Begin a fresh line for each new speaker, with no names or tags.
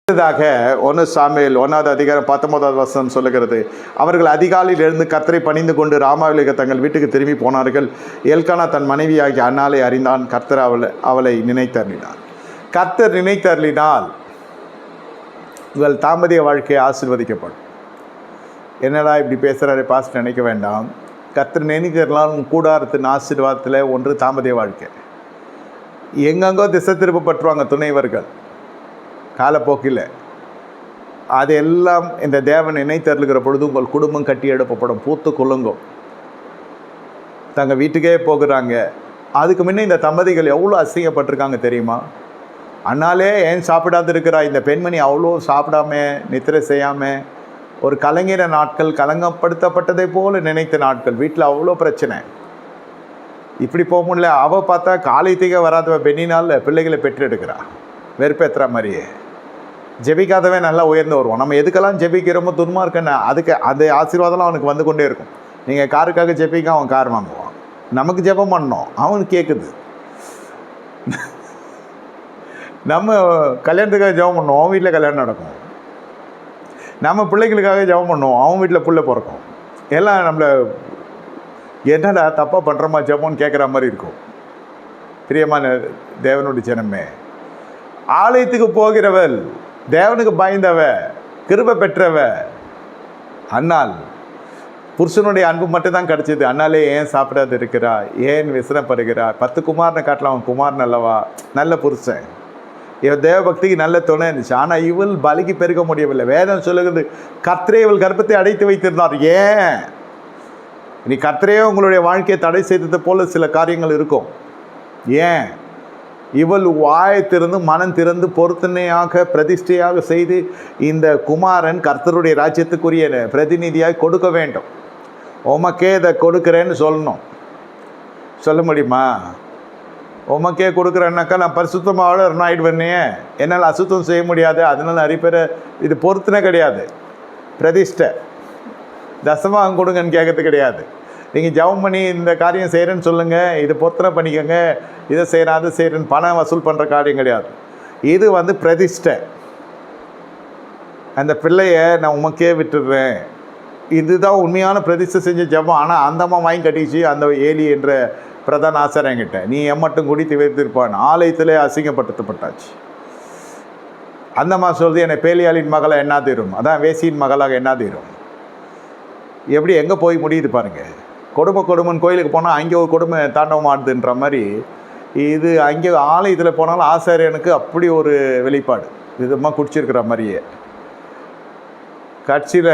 அடுத்ததாக 1 சாமுவேல் 1வது அதிகாரம் 19வது வசனம் சொல்லுகிறது, அவர்கள் அதிகாலையில் எழுந்து கர்த்தரை பணிந்து கொண்டு ராமாவிலே தங்கள் வீட்டுக்கு திரும்பி போனார்கள். எல்கானா தன் மனைவியாகிய அன்னாளை அறிந்தான். கர்த்தர் அவளை நினைத்தருளினார். கர்த்தர் நினைத்தருளினால் உங்கள் தாம்பதிய வாழ்க்கையை ஆசீர்வதிக்கப்படும். என்னடா இப்படி பேசுகிறாரு பாஸ்ட் நினைக்க வேண்டாம். கர்த்தர் நினைத்தருளினால் உன் கூடாரத்தின் ஆசீர்வாதத்தில் ஒன்று தாம்பதிய வாழ்க்கை. எங்கெங்கோ திசை திருப்பப்பட்டுருவாங்க துணைவர்கள் காலப்போக்கில். அதெல்லாம் இந்த தேவன் நினைத்தருளுகிற பொழுது உங்கள் குடும்பம் கட்டி எழுப்பப்படும், பூத்து குலுங்கும், தங்கள் வீட்டுக்கே போகிறாங்க. அதுக்கு முன்னே இந்த தம்பதிகள் எவ்வளோ அசிங்கப்பட்டிருக்காங்க தெரியுமா? அண்ணாலே ஏன் சாப்பிடாது இருக்கிறா? இந்த பெண்மணி அவ்வளோ சாப்பிடாம நித்திரை செய்யாமல் ஒரு கலங்கிற நாட்கள், கலங்கப்படுத்தப்பட்டதை போல் நினைத்த நாட்கள். வீட்டில் அவ்வளோ பிரச்சனை. இப்படி போக முடியல. அவள் பார்த்தா காலையத்துக்கே வராதவ பெண்ணினால் பிள்ளைகளை பெற்றெடுக்கிறா. வெறுப்பேற்றுற மாதிரியே. ஜெபிக்காதவன் நல்லா உயர்ந்து வருவான். நம்ம எதுக்கெல்லாம் ஜெபிக்கிறோமோ துன்மா இருக்கேன்னு அதுக்கு அந்த ஆசீர்வாதம்லாம் அவனுக்கு வந்து கொண்டே இருக்கும். நீங்கள் காருக்காக ஜெபிக்க அவன் கார் வாங்குவான். நமக்கு ஜெபம் பண்ணோம், அவனுக்கு கேட்குது. நம்ம கல்யாணத்துக்காக ஜெபம் பண்ணுவோம், அவன் வீட்டில் கல்யாணம் நடக்கும். நம்ம பிள்ளைகளுக்காக ஜெபம் பண்ணுவோம், அவன் வீட்டில் பிள்ளை பிறக்கும். எல்லாம் நம்மளை என்னடா தப்பாக பண்ணுறோமா ஜெபம்னு கேட்குற மாதிரி இருக்கும். பிரியமான தேவனுடைய ஜனமே, ஆலயத்துக்கு போகிறவள், தேவனுக்கு பயந்தவ, கிருபை பெற்றவ அன்னாள். புருஷனுடைய அன்பு மட்டும்தான் கிடச்சிது. அண்ணாலே ஏன் சாப்பிடாது இருக்கிறா? ஏன் விசனப்படுகிறா? 10 குமாரனை காட்டலாம், அவன் குமாரன் அல்லவா? நல்ல புருஷன், இவன் தேவ பக்திக்கு நல்ல துணை இருந்துச்சு. ஆனால் இவள் பலிக்கு பெருக முடியவில்லை. வேதம் சொல்லுகிறது, கர்த்தரே இவள் கர்ப்பத்தை அடைத்து வைத்திருந்தார். ஏன் நீ கர்த்தரே உங்களுடைய வாழ்க்கையை தடை செய்தது போல சில காரியங்கள் இருக்கும். ஏன் இவள் வாயை திறந்து மனம் திறந்து பொருத்தனையாக பிரதிஷ்டையாக செய்து இந்த குமாரன் கர்த்தருடைய ராஜ்யத்துக்குரிய பிரதிநிதியாக கொடுக்க வேண்டும். உமக்கே இதை கொடுக்குறேன்னு சொல்லணும். சொல்ல முடியுமா? உமக்கே கொடுக்குறேன்னாக்கா நான் பரிசுத்தமாக ஆயிடுவேன்னே, என்னால் அசுத்தம் செய்ய முடியாது, அதனால் நிறைய பேர் இது பொருத்தனை கிடையாது, பிரதிஷ்டை. தசமாகம் கொடுங்கன்னு கேட்கறது கிடையாது. நீங்கள் ஜெபம் பண்ணி இந்த காரியம் செய்கிறேன்னு சொல்லுங்கள், இது பொருத்தனை பண்ணிக்கோங்க, இதை செய்கிறேன் அதை செய்கிறேன்னு பணம் வசூல் பண்ணுற காரியம் கிடையாது. இது வந்து பிரதிஷ்டை. அந்த பிள்ளையை நான் உமக்கே விட்டுடுறேன், இதுதான் உண்மையான பிரதிஷ்டை செஞ்ச ஜெபம். ஆனால் அந்த அம்மா வாங்கி கட்டிச்சு அந்த ஏலி என்ற பிரதான ஆசாரியங்கிட்ட, நீ எம்மட்டும் குடித்து வைத்திருப்பான். ஆலயத்திலே அசிங்கப்படுத்தப்பட்டாச்சு. அந்த அம்மா சொல்றது, என்னை பேலியாளின் மகளை என்ன தீரும், அதான் வேசியின் மகளாக என்ன தீரும். எப்படி எங்கே போய் முடியுது பாருங்கள். கொடுமைன்னு கோயிலுக்கு போனால் அங்கே ஒரு கொடுமை தாண்டவம் ஆடுதுன்ற மாதிரி இது அங்கே ஆலயத்தில் போனாலும் ஆசாரியனுக்கு அப்படி ஒரு வெளிப்பாடு, விதமாக குடிச்சிருக்கிற மாதிரியே. கட்சியில்